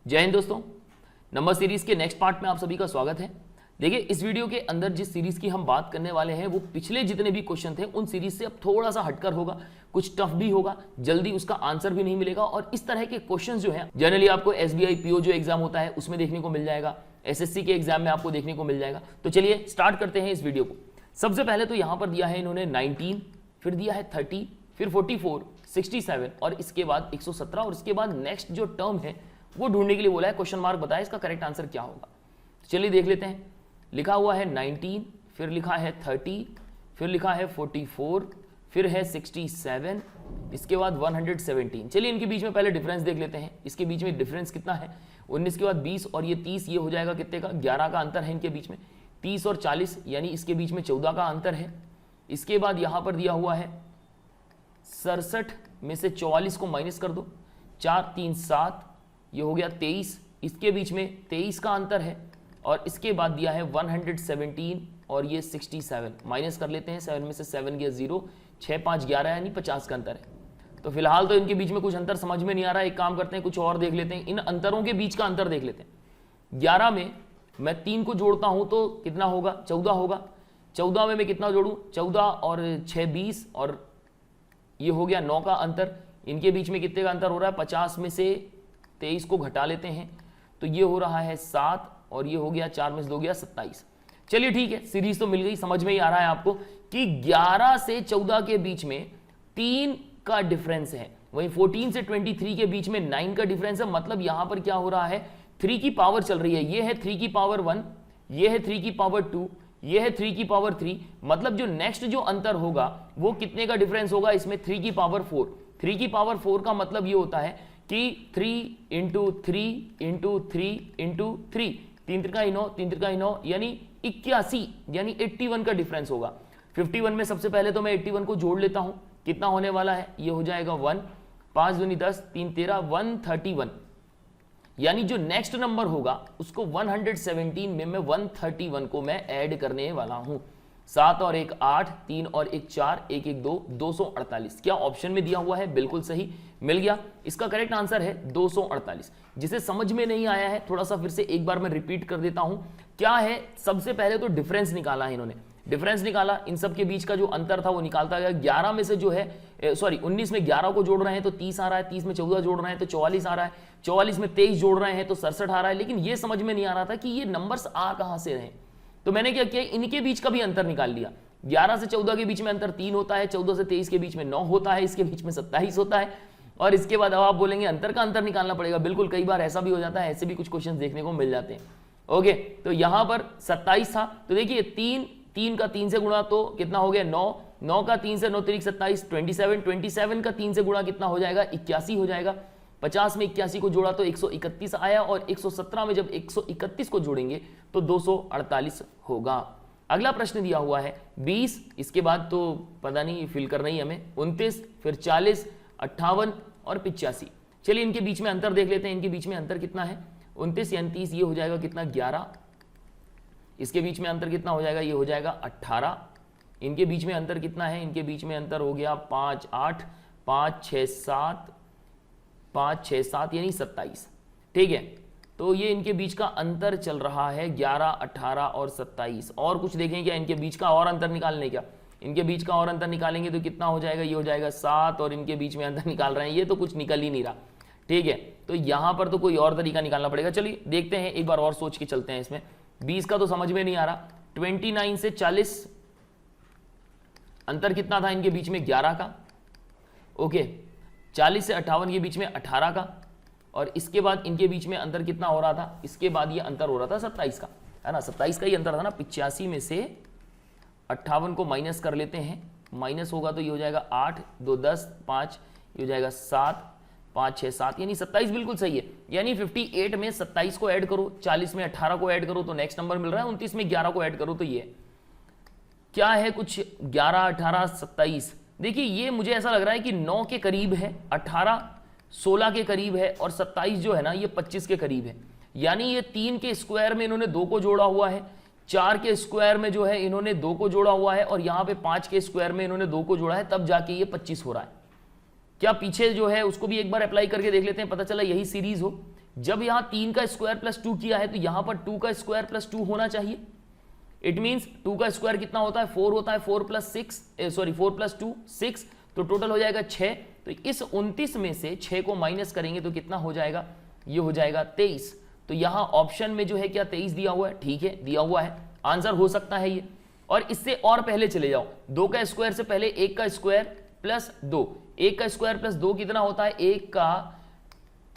जय हिंद दोस्तों, number series के नेक्स्ट पार्ट में आप सभी का स्वागत है। देखिए, इस वीडियो के अंदर जिस सीरीज की हम बात करने वाले हैं वो पिछले जितने भी क्वेश्चन थे उन सीरीज से अब थोड़ा सा हटकर होगा, कुछ टफ भी होगा, जल्दी उसका आंसर भी नहीं मिलेगा और इस तरह के क्वेश्चंस जो है जनरली आपको एसबीआई पीओ जो एग्जाम होता है उसमें देखने को मिल जाएगा, एसएससी के एग्जाम में आपको देखने को मिल जाएगा। तो चलिए स्टार्ट करते हैं इस वीडियो को। सबसे पहले तो यहां पर दिया है इन्होंने 19, फिर दिया है 30, फिर 44, 67 और इसके बाद 117 और इसके बाद नेक्स्ट जो टर्म है वो ढूंढने के लिए बोला है। क्वेश्चन मार्क बताए इसका करेक्ट आंसर क्या होगा। चलिए देख लेते हैं। लिखा हुआ है 19, फिर लिखा है 30, फिर लिखा है 44, फिर है 67, इसके बाद 117। चलिए इनके बीच में पहले डिफरेंस देख लेते हैं। इसके बीच में डिफरेंस कितना है, 19 के बाद 20 और ये 30, ये हो जाएगा कितने का, 11 का अंतर है इनके बीच में। 30 और 40 यानी इसके बीच में 14 का अंतर है। इसके बाद यहां पर दिया हुआ है 67 में से 44 को माइनस कर दो, 4 3 7, ये हो गया 23, इसके बीच में 23 का अंतर है और इसके बाद दिया है 117 और ये 67, माइनस कर लेते हैं। 7 में से 7 गया 0, 6 5 11 यानी 50 का अंतर है। तो फिलहाल तो इनके बीच में कुछ अंतर समझ में नहीं आ रहा है। एक काम करते हैं, कुछ और देख लेते हैं, इन अंतरों के बीच का अंतर देख लेते हैं। 11 में मैं 3 को जोड़ता हूं तो कितना होगा, 14 होगा। 14 में मैं कितना जोड़ू, 14 और 6 20 और ये हो गया 9 का अंतर। इनके बीच में कितने का अंतर हो रहा है, 50 में से 23 को घटा लेते हैं तो ये हो रहा है 7 और ये हो गया 4 में से 2 गया 27। चलिए ठीक है, सीरीज तो मिल गई, समझ में ही आ रहा है आपको कि 11 से 14 के बीच में 3 का डिफरेंस है। वहीं 14 से 23 के बीच में 9 का डिफरेंस है। मतलब यहां पर क्या हो रहा है, 3 की पावर चल रही है। ये है 3 की पावर 1, ये है 3 की पावर 2, ये है 3 की पावर 3। मतलब जो नेक्स्ट जो अंतर होगा वो कितने का डिफरेंस होगा, इसमें 3 की पावर 4। 3 की पावर 4 का मतलब ये होता है कि 3 into 3 into 3 into 3, 3 Trika 9, 3 Trika 9 यानी 81 यानी 81 का डिफरेंस होगा। 51 में सबसे पहले तो मैं 81 को जोड़ लेता हूं, कितना होने वाला है, ये हो जाएगा 1, 5 दूनी 10, 3 13, 131। यानी जो नेक्स्ट नंबर होगा उसको 117 में मैं 131 को मैं ऐड करने वाला हूं। 7 और 1 8, 3 और 1 4, 1 1 2, 248। क्या ऑप्शन में दिया हुआ है, बिल्कुल सही मिल गया। इसका करेक्ट आंसर है 248। जिसे समझ में नहीं आया है थोड़ा सा फिर से एक बार मैं रिपीट कर देता हूं। क्या है, सबसे पहले तो डिफरेंस निकाला है इन्होंने। डिफरेंस निकाला, इन सब के बीच का जो अंतर था वो निकालता गया। 11 में से जो है सॉरी 19 में 11 को जोड़ रहे हैं तो 30 आ रहा है, 30 में 14 जोड़ रहे हैं तो 44 आ रहा है, 44 में 23 जोड़ रहे हैं तो 67 आ रहा है। लेकिन ये समझ में नहीं आ रहा था कि ये नंबर्स आ कहां से रहे। तो मैंने क्या किया, इनके बीच का भी अंतर निकाल लिया। 11 से 14 के बीच में अंतर 3 होता है, 14 से 23 के बीच में 9 होता है, इसके बीच में 27 होता है। और इसके बाद अब आप बोलेंगे अंतर का अंतर निकालना पड़ेगा। बिल्कुल, कई बार ऐसा भी हो जाता है, ऐसे भी कुछ क्वेश्चन देखने को मिल जाते हैं। ओके, तो यहां पर 27 था तो देखिए 3 का 3 से गुणा तो कितना हो गया 9, 9 का 3 से 9 3 27, 27, 27 का 3 से गुणा कितना हो जाएगा, 81 हो जाएगा। 50 में 81 को जोड़ा तो 131 आया और 117 में जब 131 को जोड़ेंगे तो 248 होगा। अगला प्रश्न दिया हुआ है 20, इसके बाद तो पता नहीं फिल करना ही हमें, 29, फिर 40, 58 और 85। चलिए इनके बीच में अंतर देख लेते हैं। इनके बीच में अंतर कितना है, 29 यानी 30, ये हो जाएगा कितना 11। इसके बीच में अंतर कितना हो जाएगा, ये हो जाएगा 18। इनके बीच में अंतर कितना है, इनके बीच में अंतर हो गया 5 8, 5 6 7, 5 6 7 यानी 27। ठीक है, तो ये इनके बीच का अंतर चल रहा है 11, 18 और 27। और कुछ देखें क्या इनके बीच का और अंतर निकालने, क्या इनके बीच का और अंतर निकालेंगे तो कितना हो जाएगा, ये हो जाएगा 7 और इनके बीच में अंतर निकाल रहे हैं, ये तो कुछ निकल ही नहीं रहा। ठीक है, तो यहां पर तो कोई और तरीका निकालना पड़ेगा। चलिए देखते हैं, एक बार और सोच के चलते हैं इसमें। 20 का तो समझ में नहीं आ रहा। 29 से 40 अंतर कितना था इनके बीच में, 11 का। ओके, 40 से 58 के बीच में 18 का। और इसके बाद इनके बीच में अंतर कितना हो रहा था, इसके बाद ये अंतर हो रहा था 27 का, है ना। 27 का ही अंतर था ना। 85 में से 58 को माइनस कर लेते हैं, माइनस होगा तो ये हो जाएगा 8 2 10 5, ये हो जाएगा 7 5 6 7 यानी 27 बिल्कुल सही है। यानी 58 में 27 को ऐड करो, 40 में 18 को ऐड करो तो नेक्स्ट नंबर मिल रहा है। 29 में 11 को ऐड करो तो ये क्या है, कुछ 11 18 27। देखिए ये मुझे ऐसा लग रहा है कि 9 के करीब है, 18 16 के करीब है और 27 जो है ना ये 25 के करीब है। यानी ये 3 के स्क्वायर में इन्होंने 2 को जोड़ा हुआ है, 4 के स्क्वायर में जो है इन्होंने 2 को जोड़ा हुआ है और यहां पे 5 के स्क्वायर में इन्होंने 2 को जोड़ा है, तब जाके ये 25 हो रहा है। क्या पीछे जो है उसको भी एक बार अप्लाई करके देख लेते हैं, पता चला यही सीरीज हो। जब यहां 3 का स्क्वायर प्लस 2 किया है तो यहां पर 2 का स्क्वायर प्लस 2 होना चाहिए। इट मींस 2 का स्क्वायर कितना होता है, 4 होता है, 4 प्लस 2 6, तो टोटल हो जाएगा 6। तो इस 29 में से 6 को माइनस करेंगे तो कितना हो जाएगा, ये हो जाएगा 23। तो यहां ऑप्शन में जो है क्या 23 दिया हुआ है, ठीक है दिया हुआ है, आंसर हो सकता है ये। और इससे और पहले चले जाओ, 2 का स्क्वायर से पहले 1 का स्क्वायर प्लस 2, 1 का स्क्वायर प्लस 2 कितना होता है, 1 का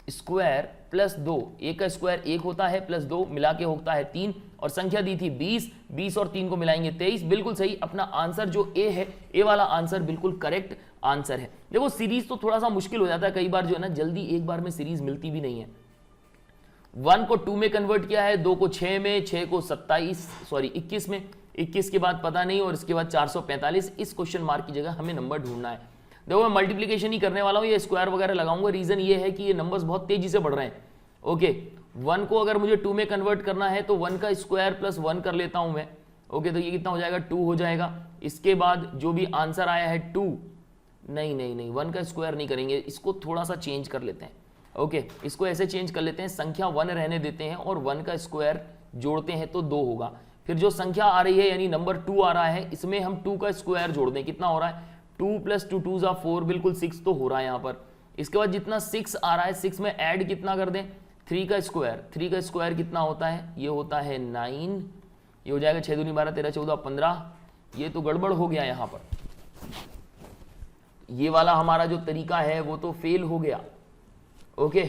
स्क्वायर प्लस 2, 1 का स्क्वायर 1 होता है प्लस 2 मिला के होता है 3, और संख्या दी थी 20, 20 और 3 को मिलाएंगे 23, बिल्कुल सही। अपना आंसर जो ए है, ए वाला आंसर बिल्कुल करेक्ट आंसर है। देखो सीरीज तो थोड़ा सा मुश्किल हो जाता है कई बार, जो है ना जल्दी एक बार में सीरीज मिलती भी नहीं है। 1 को 2 में कन्वर्ट किया है, 2 को 6 में, 6 को 21 में, 21 के बाद पता नहीं, और इसके बाद 445। इस क्वेश्चन मार्क की जगह हमें नंबर ढूंढना है। देखो मैं मल्टीप्लिकेशन ही करने वाला हूं, ये स्क्वायर वगैरह लगाऊंगा, रीजन ये है कि ये नंबर्स बहुत तेजी से बढ़ रहे हैं। ओके 1 को अगर मुझे 2 में कन्वर्ट करना है तो 1 का स्क्वायर प्लस 1 कर लेता हूं मैं। ओके तो ये कितना हो जाएगा, 2 हो जाएगा। इसके बाद जो भी आंसर आया है 2, नहीं 1 का स्क्वायर नहीं करेंगे, इसको थोड़ा सा चेंज कर लेते हैं। ओके इसको ऐसे चेंज कर लेते हैं, संख्या 1 रहने देते हैं और 1 का स्क्वायर जोड़ते हैं तो 2 होगा। फिर जो संख्या आ रही है यानी नंबर 2 आ रहा है, इसमें हम 2 का स्क्वायर जोड़ दें, कितना हो रहा है 2 + 2 2 = 4, बिल्कुल 6 तो हो रहा है यहाँ पर। इसके बाद जितना 6 आ रहा है, 6 में ऐड कितना कर दें, 3 का स्क्वायर, 3 का स्क्वायर कितना होता है, ये होता है 9, ये हो जाएगा 6 दूनी 12 13 14 15। ये तो गड़बड़ हो गया यहाँ पर, ये वाला हमारा जो तरीका है वो तो फेल हो गया। ओके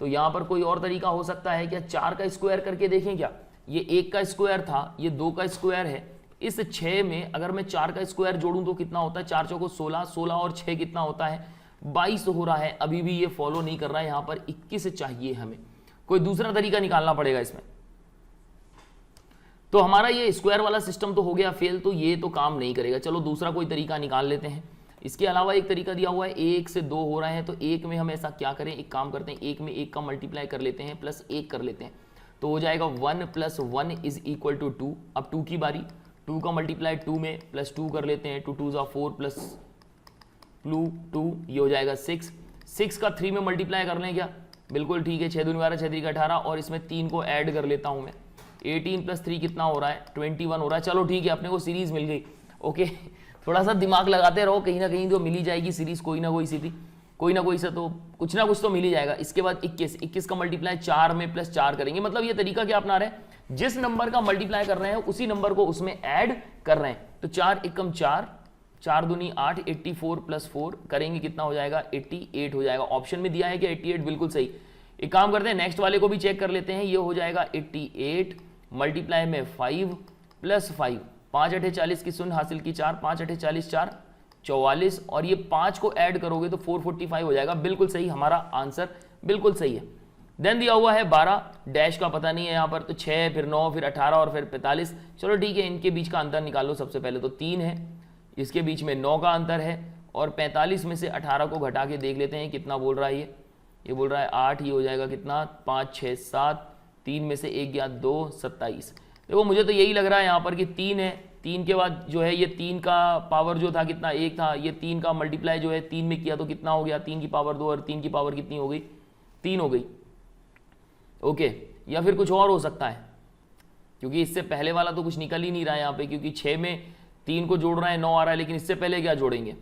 तो यहाँ पर कोई और तरीका हो सकता है क्या, 4 का स्क्वायर करके देखें क्या। ये 1 का स्क्वायर था, ये 2 का स्क्वायर है, इस 6 में अगर मैं 4 का स्क्वायर जोड़ूं तो कितना होता है, 4 चौको 16, 16 और 6 कितना होता है 22 हो रहा है। अभी भी ये फॉलो नहीं कर रहा है, यहाँ पर 21 चाहिए हमें, कोई दूसरा तरीका निकालना पड़ेगा इसमें। तो हमारा ये स्क्वायर वाला सिस्टम तो हो गया फेल, तो ये तो काम नहीं करेगा। चलो दूसरा कोई तरीका निकाल लेते हैं। इसके अलावा एक तरीका दिया हुआ है, 1 से 2 हो रहे हैं, तो 1 में हम ऐसा क्या करें, एक काम करते हैं, 1 में 1 का मल्टीप्लाई कर लेते हैं प्लस 1 कर लेते हैं, तो हो जाएगा 1 + 1 = 2। अब 2 की बारी, 2 का मल्टीप्लाई 2 में प्लस 2 कर लेते हैं, 2 2 = 4 प्लस 2, ये हो जाएगा 6। 6 का 3 में मल्टीप्लाई कर लें क्या, बिल्कुल ठीक है, 6 दूनी 12 6 3 18, और इसमें 3 को ऐड कर लेता हूं मैं, 18 + 3 कितना हो रहा है 21 हो रहा है। चलो ठीक है, अपने को सीरीज मिल गई। ओके थोड़ा सा दिमाग लगाते रहो, कहीं ना कहीं तो मिल ही जाएगी सीरीज, कोई ना कोई सीधी, कोई ना कोई से तो कुछ ना कुछ तो मिल ही जाएगा। इसके बाद 21 का मल्टीप्लाई 4 में प्लस 4 करेंगे, मतलब ये तरीका क्या अपना रहे हैं, जिस नंबर का मल्टीप्लाई कर रहे हैं उसी नंबर को उसमें ऐड कर रहे हैं। तो 4 एकम 4, 4 दूनी 8, 84 + 4 करेंगे कितना हो जाएगा 88 हो जाएगा। ऑप्शन में दिया है कि 88, बिल्कुल सही। एक काम करते हैं, नेक्स्ट वाले को भी चेक कर लेते हैं। ये हो जाएगा 88 मल्टीप्लाई में 5 + 5, 5 8 40 की शून्य हासिल की 4, 5 8 40 4 44, और ये 5 को ऐड करोगे तो 445 हो जाएगा, बिल्कुल सही। हमारा आंसर बिल्कुल सही है। देन दिया हुआ है 12, डैश का पता नहीं है यहाँ पर, तो 6 फिर 9 फिर 18 और फिर 45। चलो ठीक है, इनके बीच का अंतर निकालो। सबसे पहले तो 3 है, इसके बीच में 9 का अंतर है, और 45 में से 18 को घटा के देख लेते हैं कितना बोल रहा है ये बोल रहा है 8, ये हो जाएगा कितना 5 6 7, 3 में से 1 गया 2, 27। देखो मुझे तो यही लग रहा है यहाँ पर कि 3 है, 3 के बाद जो है ये 3 का पावर जो था कितना 1 था, ये 3 का मल्टीप्लाई जो है 3 में किया तो कितना हो गया 3 की पावर 2, और 3 की पावर कितनी हो गई 3 हो गई। ओके या फिर कुछ और हो सकता है, क्योंकि इससे पहले वाला तो कुछ निकल ही नहीं रहा है यहाँ पे, क्योंकि 6 में 3 को जोड़ रहा है 9 आ रहा है, लेकिन इससे पहले क्या जोड़ेंगे।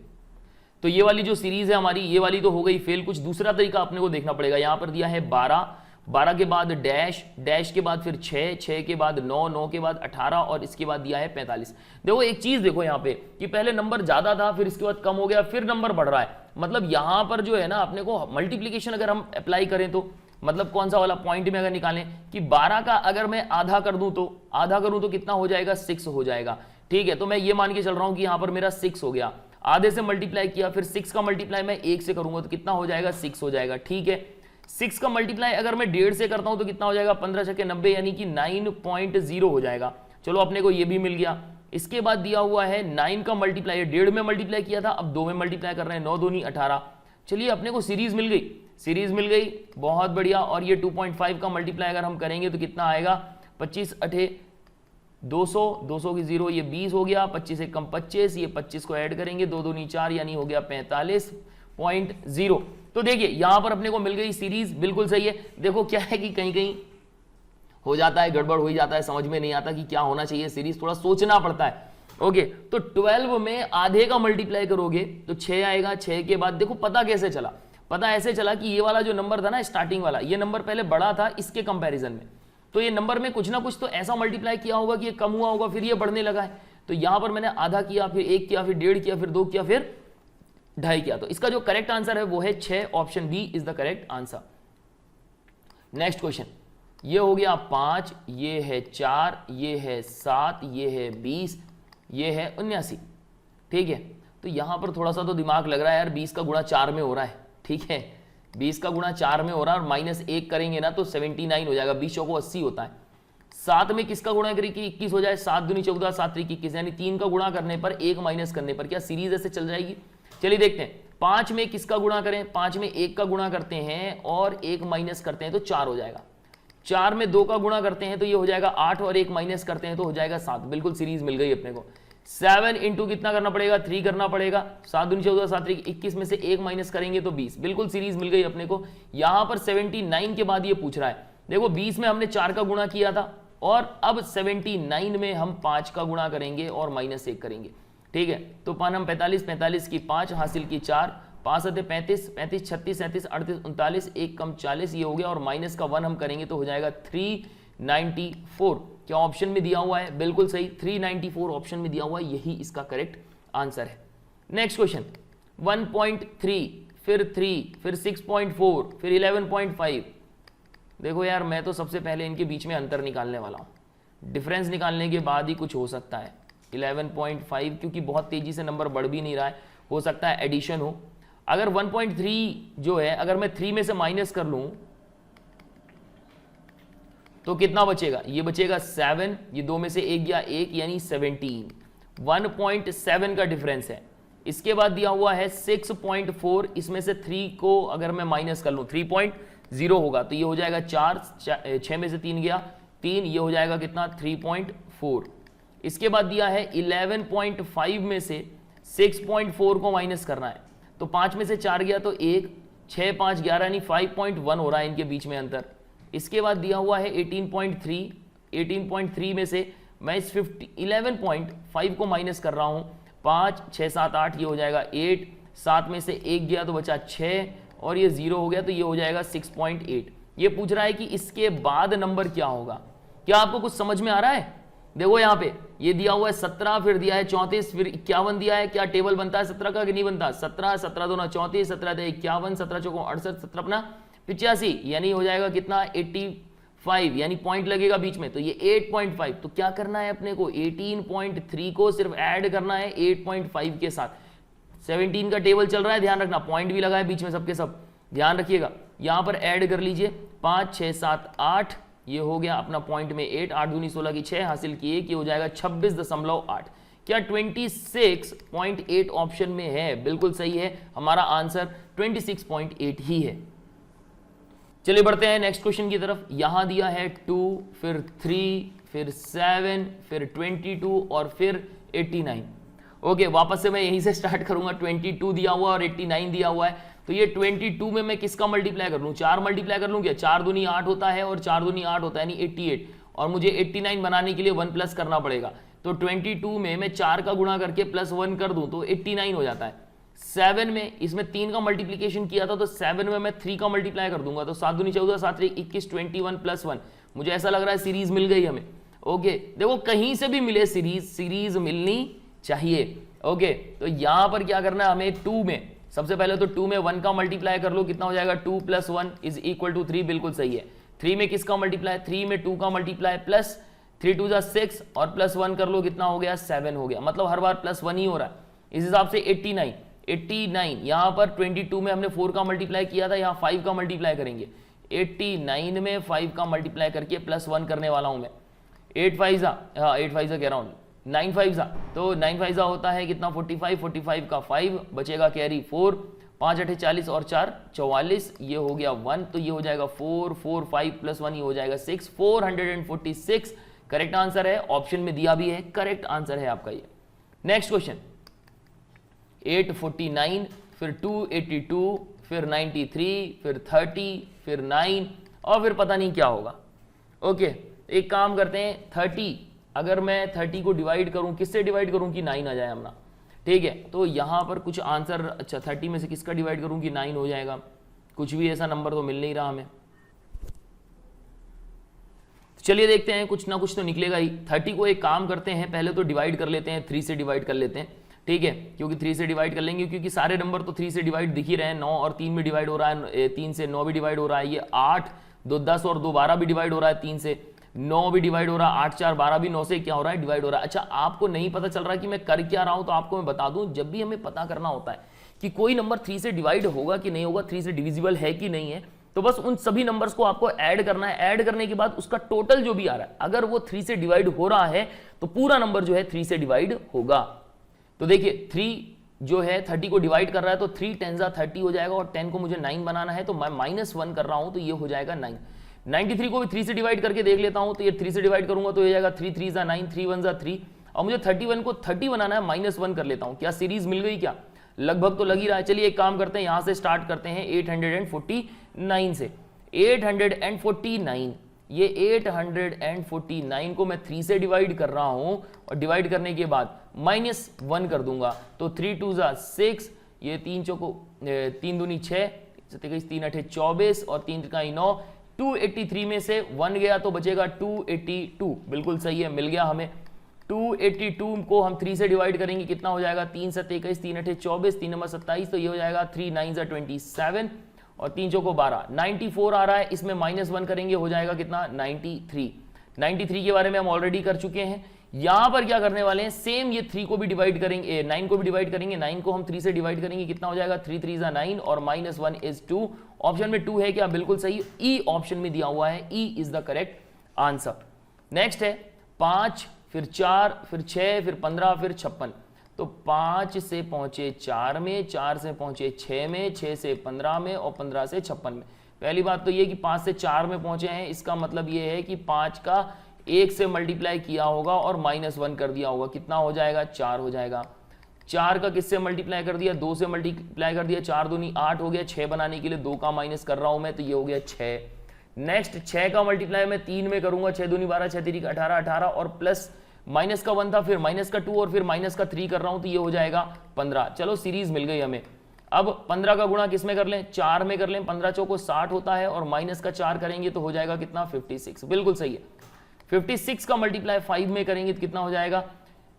तो ये वाली जो सीरीज है हमारी, ये वाली तो हो गई फेल। कुछ दूसरा तरीका अपने को देखना पड़ेगा। यहाँ पर दिया है 12, 12 के बाद डैश, डैश के बाद फिर 6, 6 के बाद 9, 9 के बाद 18, और इसके बाद दिया है 45। देखो एक चीज देखो यहाँ पे कि पहले नंबर ज्यादा था, फिर इसके बाद कम हो गया, फिर नंबर बढ़ रहा है। मतलब यहाँ पर जो है ना अपने को मल्टीप्लीकेशन अगर हम अप्लाई करें तो मतलब कौन सा वाला पॉइंट में अगर निकालें कि 12 का अगर मैं आधा कर दूं तो कितना हो जाएगा 6 हो जाएगा। ठीक है, तो मैं ये मान के चल रहा हूं कि यहां पर मेरा 6 हो गया, आधे से मल्टीप्लाई किया, फिर 6 का मल्टीप्लाई मैं 1 से करूंगा तो कितना हो जाएगा 6 हो जाएगा। ठीक है, 6 का मल्टीप्लाई अगर मैं 1.5 से करता हूं तो कितना हो जाएगा 15 छक्के 90, यानी कि 9.0 हो जाएगा। चलो अपने को ये भी मिल गया। इसके बाद दिया हुआ है 9 का मल्टीप्लाई, 1.5 में मल्टीप्लाई किया था, अब 2 में मल्टीप्लाई कर रहे हैं, 9 दूनी 18। चलिए अपने को सीरीज मिल गई, सीरीज मिल गई, बहुत बढ़िया। और ये 2.5 का मल्टीप्लाई अगर हम करेंगे तो कितना आएगा 25 8 200, 200 की 0, ये 20 हो गया, 25 से कम 25, ये 25 को ऐड करेंगे, 2 दूनी 4 यानी हो गया 45, 6.0। तो देखिए यहां पर अपने को मिल गई सीरीज, बिल्कुल सही है। देखो क्या है कि कहीं कहीं हो जाता है, गड़बड़ हो ही जाता है, समझ में नहीं आता कि क्या होना चाहिए, सीरीज थोड़ा सोचना पड़ता है। ओके, तो 12 में आधे का मल्टीप्लाई करोगे तो 6 आएगा। 6 के बाद देखो पता कैसे चला, पता ऐसे चला कि ये वाला जो नंबर था ना स्टार्टिंग वाला, ये नंबर पहले बड़ा था इसके कंपैरिजन में, तो ये नंबर में कुछ ना कुछ तो ऐसा मल्टीप्लाई किया होगा कि ये कम हुआ होगा, फिर ये बढ़ने लगा है। तो यहां पर मैंने आधा किया, फिर 1 किया, फिर 1.5 किया, फिर 2 किया, फिर 2.5 किया। तो इसका जो करेक्ट आंसर है वो है 6, option B is the correct answer. Next question, ये हो गया 5, ये है 4, ये है 7, ये है 20, ये है 79। ठीक है, तो यहां पर थोड़ा सा तो दिमाग लग रहा है यार, 20 का गुणा 4 में हो रहा है। ठीक है, 20 का गुणा 4 में हो रहा है और -1 करेंगे ना तो 79 हो जाएगा। 20 को 80 होता है। 7 में किसका गुणा करें कि 21 हो जाए, 7 दूनी 14, 7 त्रिक 21, यानी 3 का गुणा करने पर 1 माइनस करने पर क्या सीरीज ऐसे चल जाएगी। चलिए देखते हैं, 5 में किसका गुणा करें, 5 में 1 का गुणा करते हैं और 1 माइनस करते हैं तो 4 हो जाएगा। 4 में 2 का गुणा करते हैं तो ये हो जाएगा 8 और 1 माइनस करते हैं तो हो जाएगा 7। बिल्कुल सीरीज मिल गई अपने को। 7 इंटू कितना करना पड़ेगा, 3 करना पड़ेगा। 7 दूनी 14, 7 त्रिक 21 में से 1 माइनस करेंगे तो 20। बिल्कुल सीरीज मिल गई अपने को। यहां पर 79 के बाद ये पूछ रहा है, देखो 20 में हमने 4 का गुणा किया था और अब 79 में हम 5 का गुणा करेंगे और -1 करेंगे। ठीक है, तो पानम 45, 45 की 5 हासिल की 4, 5 आते 35, 35 36 37 38 39, 1 कम 40 ये हो गया और माइनस का 1 हम करेंगे तो हो जाएगा 394। क्या ऑप्शन में दिया हुआ है, बिल्कुल सही, 394 ऑप्शन में दिया हुआ है, यही इसका करेक्ट आंसर है। नेक्स्ट क्वेश्चन, 1.3 फिर 3 फिर 6.4 फिर 11.5। देखो यार मैं तो सबसे पहले इनके बीच में अंतर निकालने वाला हूं, डिफरेंस निकालने के बाद ही कुछ हो सकता है। 11.5 क्योंकि बहुत तेजी से नंबर बढ़ भी नहीं रहा है, हो सकता है एडिशन हो। अगर 1.3 जो है अगर मैं 3 में से माइनस कर लूं तो कितना बचेगा, ये बचेगा 7, ये 2 में से 1 गया 1 यानी 17। 1.7 का डिफरेंस है। इसके बाद दिया हुआ है 6.4, इसमें से 3 को अगर मैं माइनस कर लूं 3.0 होगा तो ये हो जाएगा 4, 6 में से 3 गया 3, ये हो जाएगा कितना 3.4। इसके बाद दिया है 11.5 में से 6.4 को माइनस करना है तो 5 में से 4 गया तो 1, 6 5 11 यानी 5.1 हो रहा है इनके बीच में अंतर। इसके बाद दिया हुआ है 18.3, 18.3 में से मैं इस 11.5 को माइनस कर रहा हूं, 5 6 7 8 ये हो जाएगा 8, 7 में से 1 गया तो बचा 6 और ये 0 हो गया तो ये हो जाएगा 6.8। ये पूछ रहा है कि इसके बाद नंबर क्या होगा। क्या आपको कुछ समझ में आ रहा है। देखो यहाँ पे ये दिया हुआ है 17, फिर दिया है 34, फिर 51 दिया है। क्या टेबल बनता है 17 का कि नहीं बनता। 17 17 2 34, 17 51, 17 चौको 68, 17 अपना 85 यानी हो जाएगा कितना 85 यानी पॉइंट लगेगा बीच में तो ये 8.5। तो क्या करना है अपने को 18.3 को सिर्फ ऐड करना है 8.5 के साथ। 17 का टेबल चल रहा है, ध्यान रखना पॉइंट भी लगा है बीच में सबके सब, ध्यान रखिएगा। यहां पर ऐड कर लीजिए 5 6 7 8, ये हो गया अपना पॉइंट में 8, 8 दूनी 16 की 6 हासिल की 1, ये हो जाएगा 26.8। क्या 26.8 ऑप्शन में है, बिल्कुल सही है, हमारा आंसर 26.8 ही है। चलिए बढ़ते हैं नेक्स्ट क्वेश्चन की तरफ। यहां दिया है 2 फिर 3 फिर 7 फिर 22 और फिर 89। ओके, वापस से मैं यहीं से स्टार्ट करूंगा। 22 दिया हुआ और 89 दिया हुआ है तो ये 22 में मैं किसका मल्टीप्लाई कर लूं, 4 मल्टीप्लाई कर लूं क्या। 4 दूनी 8 होता है और 4 दूनी 8 होता है यानी 88 और मुझे 89 बनाने के लिए 1 प्लस करना पड़ेगा। तो 22 में मैं 4 का गुणा करके +1 कर दूं तो 89 हो जाता है। 7 में इसमें 3 का मल्टीप्लीकेशन किया था तो 7 में मैं 3 का मल्टीप्लाई कर दूंगा तो 7 दूनी 14 7 21 21 +1। मुझे ऐसा लग रहा है सीरीज मिल गई हमें। ओके, देखो कहीं से भी मिले सीरीज मिलनी चाहिए। ओके, तो यहां पर क्या करना है हमें 2 में, सबसे पहले तो 2 में 1 का मल्टीप्लाई कर लो, कितना हो जाएगा 2 + 1 = 3, बिल्कुल सही है। 3 में किसका मल्टीप्लाई, 3 में 2 का मल्टीप्लाई प्लस 3 2 जा 6 और +1 कर लो, कितना हो गया 7 हो गया। मतलब हर बार +1 ही हो रहा है। इस हिसाब से 89 यहां पर 22 में हमने 4 का मल्टीप्लाई किया था, यहां 5 का मल्टीप्लाई करेंगे। 89 में 5 का मल्टीप्लाई करके +1 करने वाला हूं मैं। 8 5 हाँ 8 5 कह रहा हूं, 9 5 तो 9 5 होता है कितना 45, 45 का 5 बचेगा कैरी 4, 5 8 40 और 4 44, ये हो गया 1 तो ये हो जाएगा 4 4 5 + 1 ये हो जाएगा 6, 446 करेक्ट आंसर है। ऑप्शन में दिया भी है, करेक्ट आंसर है आपका ये। नेक्स्ट क्वेश्चन 849 फिर 282, फिर 93, फिर 30, फिर 9 और फिर पता नहीं क्या होगा। ओके, एक काम करते हैं, 30 अगर मैं 30 को डिवाइड करूं, किससे डिवाइड करूं कि 9 आ जाए अपना, ठीक है। तो यहां पर कुछ आंसर, अच्छा 30 में से किसका डिवाइड करूं कि 9 हो जाएगा, कुछ भी ऐसा नंबर तो मिल नहीं रहा हमें। चलिए देखते हैं, कुछ ना कुछ तो निकलेगा ही। 30 को एक काम करते हैं, पहले तो डिवाइड कर लेते हैं, 3 से डिवाइड कर लेते हैं, ठीक है, क्योंकि 3 से डिवाइड कर लेंगे, क्योंकि सारे नंबर तो 3 से डिवाइड दिख ही रहे हैं। 9 और 3 में डिवाइड हो रहा है, 3 से 9 भी डिवाइड हो रहा है, ये 8 2 10 और 2 12 भी डिवाइड हो रहा है, 3 से 9 भी डिवाइड हो रहा है, 8 4 12 भी 9 से क्या हो रहा है, डिवाइड हो रहा है। अच्छा, आपको नहीं पता चल रहा कि मैं कर क्या रहा हूं, तो आपको मैं बता दूं, जब भी हमें पता करना होता है कि कोई नंबर 3 से डिवाइड होगा कि नहीं होगा, 3 से डिविजिबल है कि नहीं है, तो बस उन सभी नंबर्स को आपको ऐड करना है। ऐड करने के बाद उसका टोटल जो भी आ रहा है, अगर वो 3 से डिवाइड हो रहा है तो पूरा नंबर जो है 3 से डिवाइड होगा। तो देखिए 3 जो है 30 को डिवाइड कर रहा है, तो 3 10 30 हो जाएगा, और 10 को मुझे 9 बनाना है, तो मैं -1 कर रहा हूं, तो ये हो जाएगा 9। 93 को भी 3 से डिवाइड करके देख लेता हूं, तो ये 3 से डिवाइड करूंगा तो ये जाएगा 3 3 9, 3 1 3, और मुझे 31 को 30 बनाना है, -1 कर लेता हूं। क्या सीरीज मिल गई क्या? लगभग तो लग ही रहा है। चलिए एक काम करते हैं, यहां से स्टार्ट करते हैं 849 से। 849, ये 849 को मैं 3 से डिवाइड कर रहा हूं, और डिवाइड करने के बाद -1 कर दूंगा, तो 3 2 6, ये 3 चौको 3 दूनी 6, 3 8 24 और 3 का 9। 283 में से 1 गया तो बचेगा 282, बिल्कुल सही है, मिल गया हमें। 282 को हम 3 से डिवाइड करेंगे, कितना हो जाएगा, 3 7 21, 3 8 24, 3 नंबर 27, तो ये हो जाएगा 3 9 27 और 3 चौको 12। 94 आ रहा है, इसमें -1 करेंगे, हो जाएगा कितना, 93। 93 के बारे में हम ऑलरेडी कर चुके हैं। यहां पर क्या करने वाले हैं, सेम ये 3 को भी डिवाइड करेंगे, 9 को भी डिवाइड करेंगे। 9 को हम 3 से डिवाइड करेंगे, कितना हो जाएगा, 3 3 9 और -1 इज 2। ऑप्शन में 2 है क्या, बिल्कुल सही, ई ऑप्शन में दिया हुआ है, E is the correct answer. Next है 5, फिर 4, फिर 6, फिर 15, फिर 56। तो 5 से पहुंचे 4 में, 4 से पहुंचे 6 में, 6 से 15 में और 15 से 56 में। पहली बात तो ये कि 5 से 4 में पहुंचे हैं, इसका मतलब ये है कि 5 का 1 से मल्टीप्लाई किया होगा और -1 कर दिया होगा, कितना हो जाएगा, 4 हो जाएगा। 4 का किससे मल्टीप्लाई कर दिया, 2 से मल्टीप्लाई कर दिया, 4 दूनी 8 हो गया। 6 बनाने के लिए 2 का माइनस कर रहा हूं मैं, तो ये हो गया 6। नेक्स्ट 6 का मल्टीप्लाई मैं 3 में करूंगा, 6 दूनी 12, 6 3 18 18 और प्लस माइनस का 1 था, फिर माइनस का 2 और फिर माइनस का 3 कर रहा हूं, तो ये हो जाएगा 15। चलो सीरीज मिल गई हमें। अब 15 का गुणा किस में कर लें, 4 में कर लें। 15 चौको 60 होता है और माइनस का 4 करेंगे तो हो जाएगा कितना, 56, बिल्कुल सही है। 56 का मल्टीप्लाई 5 में करेंगे तो कितना हो जाएगा,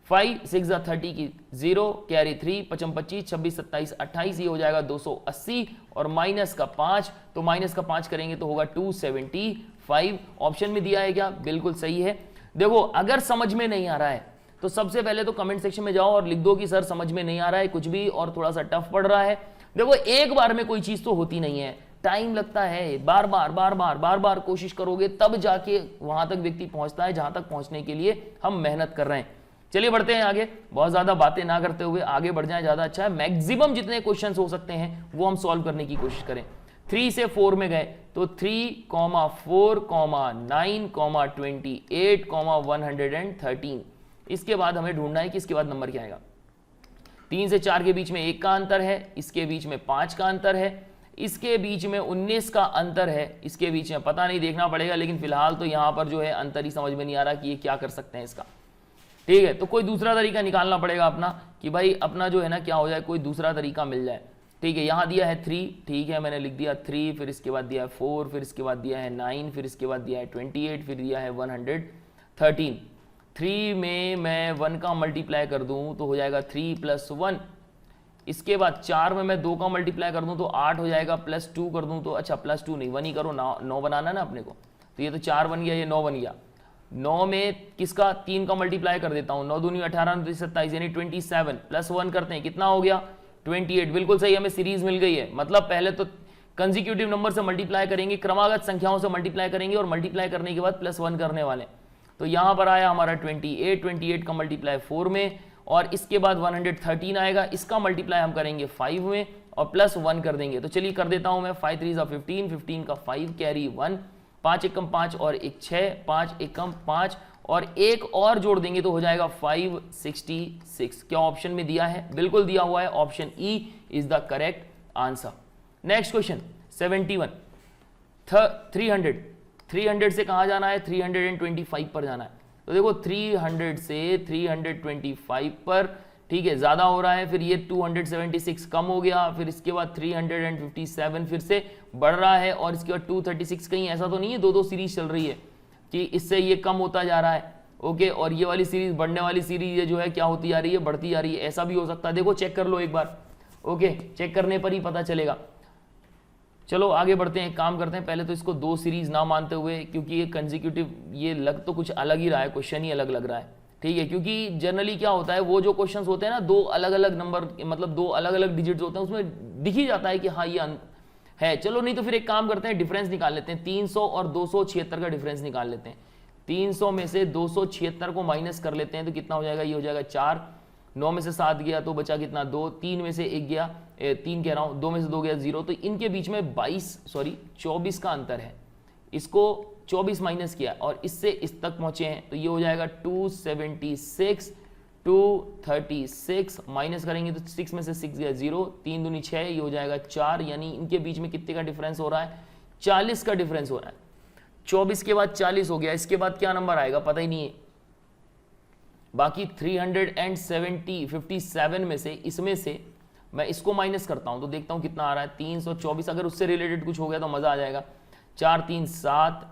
5 6 30 की 0 कैरी 3, 55 25 26 27 28, ये हो जाएगा 280 और माइनस का 5, तो माइनस का 5 करेंगे तो होगा 275। ऑप्शन में दिया है क्या, बिल्कुल सही है। देखो अगर समझ में नहीं आ रहा है तो सबसे पहले तो कमेंट सेक्शन में जाओ और लिख दो कि सर समझ में नहीं आ रहा है कुछ भी और थोड़ा सा टफ पड़ रहा है। देखो एक बार में कोई चीज तो होती नहीं है, टाइम लगता है, बार बार कोशिश करोगे तब जाके वहां तक व्यक्ति पहुंचता है जहां तक पहुंचने के लिए हम मेहनत कर रहे हैं। चलिए बढ़ते हैं आगे, बहुत ज्यादा बातें ना करते हुए आगे बढ़ जाए, ज्यादा अच्छा है। मैक्सिमम जितने क्वेश्चन हो सकते हैं वो हम सॉल्व करने की कोशिश करें। 3 से 4 में गए तो 3, 4, 9, 28, 113। इसके बाद हमें ढूंढना है कि इसके बाद नंबर क्या आएगा। 3 से 4 के बीच में 1 का अंतर है, इसके बीच में 5 का अंतर है, इसके बीच में 19 का अंतर है, इसके बीच में पता नहीं, देखना पड़ेगा, लेकिन फिलहाल तो यहां पर जो है अंतर ही समझ में नहीं आ रहा कि ये क्या कर सकते हैं इसका। ठीक है, तो कोई दूसरा तरीका निकालना पड़ेगा अपना कि भाई अपना जो है ना क्या हो जाए, कोई दूसरा तरीका मिल जाए। ठीक है, यहां दिया है 3, ठीक है मैंने लिख दिया 3, फिर इसके बाद दिया है 4, फिर इसके बाद दिया है 9, फिर इसके बाद दिया है 28, फिर दिया है 113। 3 में मैं 1 का मल्टीप्लाई कर दूं तो हो जाएगा 3 + 1। इसके बाद 4 में मैं 2 का मल्टीप्लाई कर दूं तो 8 हो जाएगा, +2 कर दूं तो, अच्छा +2 नहीं 1 ही करो, 9 बनाना ना अपने को, तो ये तो 4 बन गया, ये 9 बन गया। 9 में किसका 3 का मल्टीप्लाई कर देता हूं, 9 दूनी 18 27 यानी 27 + 1 करते हैं, कितना हो गया 28। बिल्कुल सही, हमें सीरीज मिल गई है। मतलब पहले तो कंसेक्यूटिव नंबर से मल्टीप्लाई करेंगे, क्रमागत संख्याओं से मल्टीप्लाई करेंगे और मल्टीप्लाई करने के बाद +1 करने वाले। तो यहां पर आया हमारा 28 का मल्टीप्लाई 4 में और इसके बाद 113 आएगा, इसका मल्टीप्लाई हम करेंगे 5 में और +1 कर देंगे। तो चलिए कर देता हूं मैं, 5 3 15, 15 का 5 कैरी 1 5 एकम 5 और एक 6, 5 एकम 5 और एक और जोड़ देंगे तो हो जाएगा 566। क्या ऑप्शन में दिया है? बिल्कुल दिया हुआ है, option E is the correct answer. Next question 71, 300 से कहां जाना है? 325 पर जाना है। तो देखो 300 से 325 पर, ठीक है, ज्यादा हो रहा है, फिर ये 276 कम हो गया, फिर इसके बाद 357 फिर से बढ़ रहा है, और इसके बाद 236। कहीं ऐसा तो नहीं है दो सीरीज चल रही है कि इससे ये कम होता जा रहा है, ओके, और ये वाली सीरीज बढ़ने वाली सीरीज ये जो है क्या होती जा रही है? बढ़ती जा रही है। ऐसा भी हो सकता है, देखो चेक कर लो एक बार, ओके, चेक करने पर ही पता चलेगा। चलो आगे बढ़ते हैं, काम करते हैं। पहले तो इसको 2 सीरीज ना मानते हुए, क्योंकि ये कंसेक्यूटिव, ये लग तो कुछ अलग ही रहा है, क्वेश्चन ही अलग लग रहा है, ठीक है, क्योंकि जनरली क्या होता है, वो जो क्वेश्चंस होते हैं ना 2 अलग अलग नंबर, मतलब 2 अलग अलग डिजिट्स होते हैं, उसमें दिख ही जाता है कि हाँ ये है। चलो नहीं तो फिर एक काम करते हैं, डिफरेंस निकाल लेते हैं। 300 और 276 का डिफरेंस निकाल लेते हैं। 300 में से 276 को माइनस कर लेते हैं तो कितना हो जाएगा? ये हो जाएगा 4। 9 में से 7 गया तो बचा कितना? 2। 3 में से 1 गया, 3 कह रहा हूं, 2 में से 2 गया 0। तो इनके बीच में 24 का अंतर है। इसको 24 माइनस किया और इससे इस तक पहुंचे हैं, तो ये हो जाएगा 276, 236 माइनस करेंगे तो 6 में से 6 गया 0, 3 दूनी 6, ये हो जाएगा 4। यानी इनके बीच में कितने का डिफरेंस हो रहा है? 40 का डिफरेंस हो रहा है। 24 के बाद 40 हो गया, इसके बाद क्या नंबर आएगा पता ही नहीं है। बाकी 357 में से, इसमें से मैं इसको माइनस करता हूं तो देखता हूं कितना आ रहा है। 324, अगर उससे रिलेटेड कुछ हो गया तो मजा आ जाएगा। 4 3 7,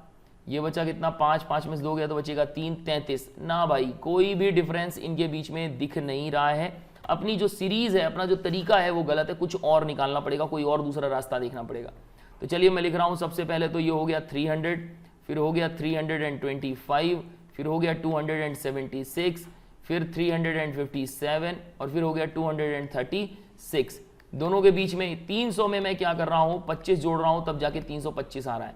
ये बचा कितना? 5, 5 में से 2 गया तो बचेगा 3, 33 ना भाई, कोई भी डिफरेंस इनके बीच में दिख नहीं रहा है। अपनी जो सीरीज है, अपना जो तरीका है वो गलत है, कुछ और निकालना पड़ेगा, कोई और दूसरा रास्ता देखना पड़ेगा। तो चलिए मैं लिख रहा हूं, सबसे पहले तो ये हो गया 300, फिर हो गया 325, फिर हो गया 276, फिर 357 और फिर हो गया 236। दोनों के बीच में 300 में मैं क्या कर रहा हूं? 25 जोड़ रहा हूं, तब जाके 325 आ रहा है।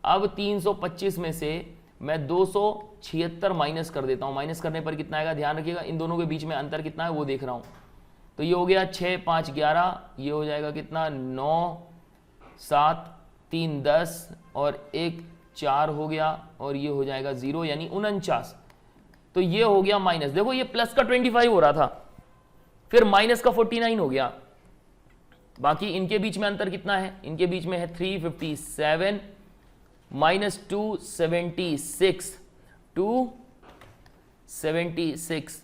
अब 325 में से मैं 276 माइनस कर देता हूं। माइनस करने पर कितना आएगा? ध्यान रखिएगा, इन दोनों के बीच में अंतर कितना है वो देख रहा हूं। तो ये हो गया 6 5 11, ये हो जाएगा कितना? 9 7 3 10 और 1 4 हो गया, और ये हो जाएगा 0 यानी 49। तो ये हो गया माइनस। देखो ये प्लस का 25 हो रहा था, फिर माइनस का 49 हो गया। बाकी इनके बीच में अंतर कितना है? इनके बीच में है 357 माइनस 276, 276।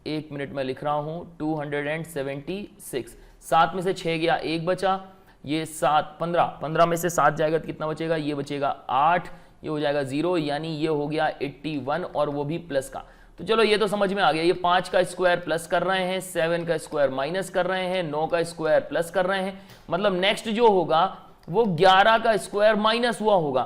1 मिनट में लिख रहा हूं, 276। 7 में से 6 गया, 1 बचा, ये 7 15 में से 7 जाएगा तो कितना बचेगा? ये बचेगा 8, ये हो जाएगा 0, यानी ये हो गया 81 और वो भी प्लस का। तो चलो ये तो समझ में आ गया। ये 5 का स्क्वायर प्लस कर रहे हैं, 7 का स्क्वायर माइनस कर रहे हैं, 9 का स्क्वायर प्लस कर रहे हैं, मतलब नेक्स्ट जो होगा वो 11 का स्क्वायर माइनस हुआ होगा,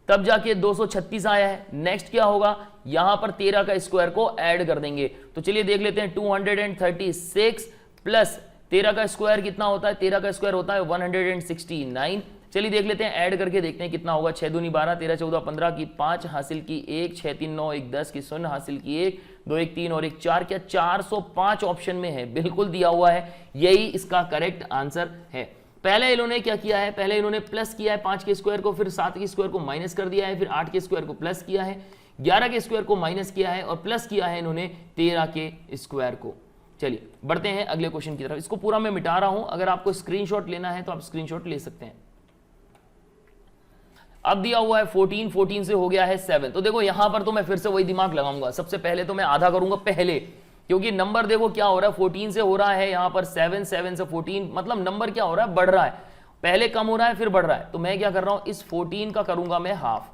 तब जाके 236 आया है। नेक्स्ट क्या होगा? यहां पर 13 का स्क्वायर को ऐड कर देंगे। तो चलिए देख लेते हैं, 236 प्लस 13 का स्क्वायर कितना होता है? 13 का स्क्वायर होता है 169। चलिए देख लेते हैं, ऐड करके देखते हैं कितना होगा। 6 दूनी 12, 13 14 15 की 5 हासिल की 1, 6 3 9 1 10 की 0 हासिल की 1, 2 1 3 और 1 4। क्या 405 ऑप्शन में है? बिल्कुल दिया हुआ है, यही इसका करेक्ट आंसर है। पहले इन्होंने क्या किया है? पहले इन्होंने प्लस किया है 5 के स्क्वायर को, फिर 7 के स्क्वायर को माइनस कर दिया है, फिर 8 के स्क्वायर को प्लस किया है, 11 के स्क्वायर को माइनस किया है और प्लस किया है इन्होंने 13 के स्क्वायर को। चलिए बढ़ते हैं अगले क्वेश्चन की तरफ। इसको पूरा मैं मिटा रहा हूं, अगर आपको स्क्रीनशॉट लेना है तो आप स्क्रीनशॉट ले सकते हैं। अब दिया हुआ है 14, 14 से हो गया है 7। तो देखो यहां पर तो मैं फिर से वही दिमाग लगाऊंगा। सबसे पहले तो मैं आधा करूंगा पहले, क्योंकि नंबर देखो क्या हो रहा है, 14 से हो रहा है यहां पर 7, 7 से 14, मतलब नंबर क्या हो रहा है? बढ़ रहा है। पहले कम हो रहा है फिर बढ़ रहा है। तो मैं क्या कर रहा हूं, इस 14 का करूंगा मैं हाफ।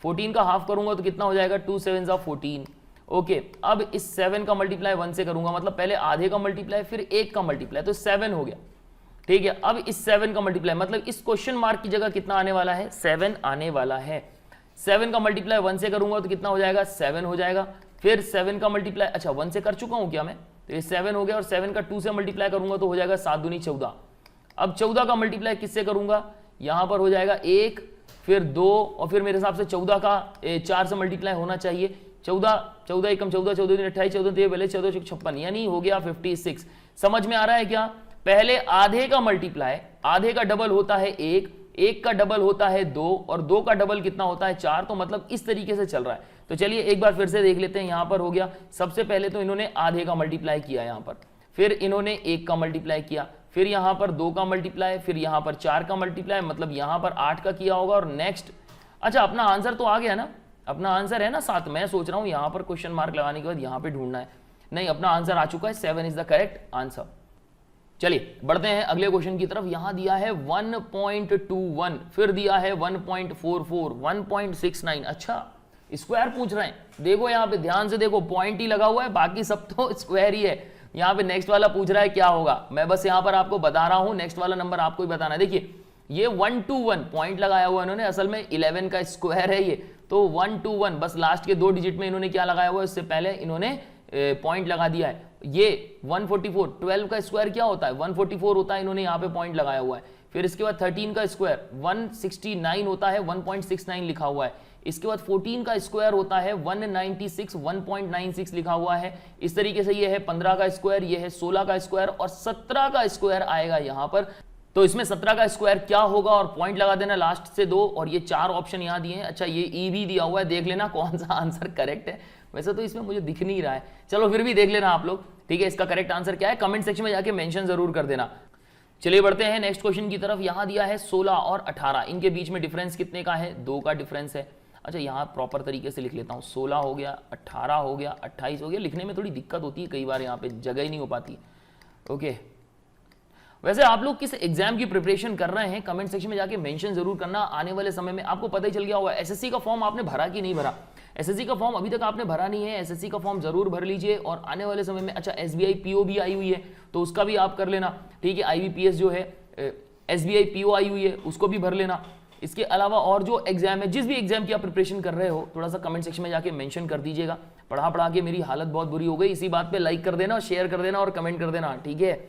14 का हाफ करूंगा तो कितना हो जाएगा? 2 7 14। ओके, अब इस 7 का मल्टीप्लाई 1 से करूंगा, मतलब पहले आधे का मल्टीप्लाई फिर 1 का मल्टीप्लाई, तो 7 हो गया। ठीक है, अब इस 7 का मल्टीप्लाई, मतलब इस क्वेश्चन मार्क की जगह कितना आने वाला है? 7 आने वाला है। 7 का मल्टीप्लाई 1 से करूंगा तो कितना हो जाएगा? 7 हो जाएगा। फिर 7 का मल्टीप्लाई, अच्छा 1 से कर चुका हूं क्या मैं? तो ये 7 हो गया, और 7 का 2 से मल्टीप्लाई करूंगा तो हो जाएगा 7 दूनी 14। अब 14 का मल्टीप्लाई किससे करूंगा? यहां पर हो जाएगा 1, फिर 2, और फिर मेरे हिसाब से 14 का 4 से मल्टीप्लाई होना चाहिए। 14 एकम 14, 14 दिन 28, 14 दिन पहले 14 56, यानी हो गया 56। समझ में आ रहा है क्या? पहले आधे का मल्टीप्लाई, आधे का डबल होता है 1, 1 का डबल होता है 2 और 2 का डबल कितना होता है 4। तो मतलब इस तरीके से चल रहा है। तो चलिए एक बार फिर से देख लेते हैं। यहां पर हो गया, सबसे पहले तो इन्होंने आधे का मल्टीप्लाई किया यहां पर, फिर इन्होंने 1 का मल्टीप्लाई किया, फिर यहां पर 2 का मल्टीप्लाई, फिर यहां पर 4 का मल्टीप्लाई, मतलब यहां पर 8 का किया होगा। और नेक्स्ट, अच्छा अपना आंसर तो आ गया ना, अपना आंसर है ना 7। मैं सोच रहा हूं यहां पर क्वेश्चन मार्क लगाने के बाद यहां पे ढूंढना है, नहीं अपना आंसर आ चुका है, 7 इज द करेक्ट आंसर। चलिए बढ़ते हैं अगले क्वेश्चन की तरफ। यहां दिया है 1.21, फिर दिया है 1.44, 1.69। अच्छा स्क्वायर पूछ रहे हैं। देखो यहां पे ध्यान से देखो, पॉइंट ही लगा हुआ है, बाकी सब तो स्क्वायर ही है। यहां पे नेक्स्ट वाला पूछ रहा है क्या होगा, मैं बस यहां पर आपको बता रहा हूं, नेक्स्ट वाला नंबर आपको ही बताना है। देखिए ये 1 to 1 पॉइंट लगाया हुआ इन्होंने, असल में 11 का स्क्वायर है ये, तो 1 to 1 बस लास्ट के 2 डिजिट में इन्होंने क्या लगाया हुआ है, इससे पहले इन्होंने पॉइंट लगा दिया है। ये 144, 12 का स्क्वायर क्या होता है 144 होता है, इन्होंने यहाँ पे पॉइंट लगाया हुआ है। फिर इसके बाद 13 का स्क्वायर 169 होता है, 1.69 लिखा हुआ है। इसके बाद 14 का स्क्वायर होता है 196, 1.96 लिखा हुआ है। इस तरीके से ये है 15 का स्क्वायर, ये है 16 का स्क्वायर और 17 का स्क्वायर आएगा यहां पर। तो इसमें 17 का स्क्वायर क्या होगा और पॉइंट लगा देना लास्ट से 2, और ये 4 ऑप्शन यहां दिए हैं। अच्छा ये ई भी दिया हुआ है, देख लेना कौन सा आंसर करेक्ट है। वैसे तो इसमें मुझे दिख नहीं रहा है, चलो फिर भी देख लेना आप लोग, ठीक है। इसका करेक्ट आंसर क्या है कमेंट सेक्शन में जाके मेंशन जरूर कर देना। चलिए बढ़ते हैं नेक्स्ट क्वेश्चन की तरफ। यहां दिया है 16 और 18, इनके बीच में डिफरेंस कितने का है, 2 का डिफरेंस है। अच्छा यहाँ प्रॉपर तरीके से लिख लेता हूँ, 16 हो गया, 18 हो गया, 28 हो गया। लिखने में थोड़ी दिक्कत होती है कई बार, यहाँ पे जगह ही नहीं हो पाती। ओके, वैसे आप लोग किस एग्जाम की प्रिपरेशन कर रहे हैं कमेंट सेक्शन में जाके मेंशन जरूर करना। आने वाले समय में आपको पता ही चल गया होगा एसएससी का फॉर्म आपने भरा कि नहीं भरा। एसएससी का फॉर्म अभी तक आपने भरा नहीं है, एसएससी का फॉर्म जरूर भर लीजिए। और आने वाले समय में अच्छा एसबीआई पीओ भी आई हुई है, तो उसका भी आप कर लेना, ठीक है। आईबीपीएस जो है एसबीआई पीओ आई हुई है, उसको भी भर लेना। इसके अलावा और जो एग्जाम है, जिस भी एग्जाम की आप प्रिपरेशन कर रहे हो, थोड़ा सा कमेंट सेक्शन में जाके मेंशन कर दीजिएगा। पढ़ा के मेरी हालत बहुत बुरी हो गई, इसी बात पे लाइक कर देना और शेयर कर देना और कमेंट कर देना, ठीक है।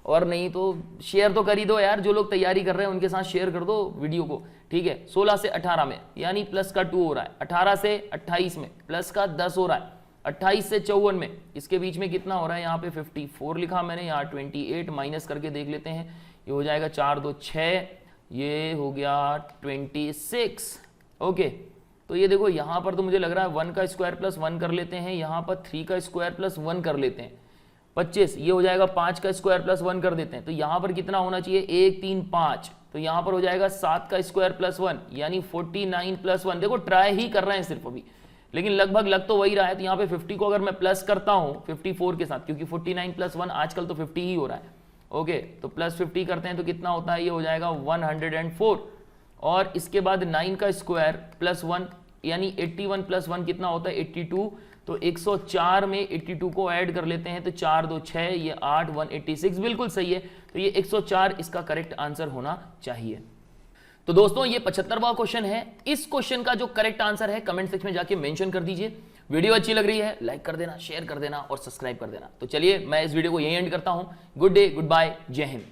और नहीं तो शेयर तो कर ही दो यार, जो लोग तैयारी कर रहे हैं उनके साथ शेयर कर दो वीडियो को, ठीक है। 16 से 18 में यानी प्लस का 2 हो रहा है, 18 से 28 में प्लस का 10 हो रहा है, 28 से 54 में इसके बीच में कितना हो रहा है, यहाँ पे 54 लिखा मैंने, यहाँ 28 माइनस करके देख लेते हैं, ये हो जाएगा 4 2 6, ये हो गया 26। ओके, तो ये देखो यहाँ पर तो मुझे लग रहा है 1 का स्क्वायर प्लस 1 कर लेते हैं, यहाँ पर 3 का स्क्वायर प्लस 1 कर लेते हैं, 25। ये हो जाएगा 5 का स्क्वायर प्लस 1 कर देते हैं, तो यहाँ पर कितना होना चाहिए 1 3 5, तो यहाँ पर हो जाएगा 7 का स्क्वायर प्लस 1 यानी 49 प्लस 1। देखो ट्राई ही कर रहे हैं सिर्फ अभी, लेकिन लगभग लग तो वही रहा है। तो यहाँ पे 50 को अगर मैं प्लस करता हूँ 54 के साथ, क्योंकि 49 प्लस 1 आजकल तो 50 ही हो रहा है। ओके, तो प्लस 50 करते हैं तो कितना होता है, ये हो जाएगा 104। और इसके बाद 9 का स्क्वायर प्लस 1 यानी 81 प्लस 1 कितना होता है 82, तो 104 में 82 को ऐड कर लेते हैं, तो 4 2 6, ये 8 186 बिल्कुल सही है। तो ये 104 इसका करेक्ट आंसर होना चाहिए। तो दोस्तों ये 75वां क्वेश्चन है। इस क्वेश्चन का जो करेक्ट आंसर है कमेंट सेक्शन में जाके मेंशन कर दीजिए। वीडियो अच्छी लग रही है लाइक कर देना, शेयर कर देना और सब्सक्राइब कर देना। तो चलिए मैं इस वीडियो को यहीं एंड करता हूं। गुड डे, गुड बाय, जय हिंद।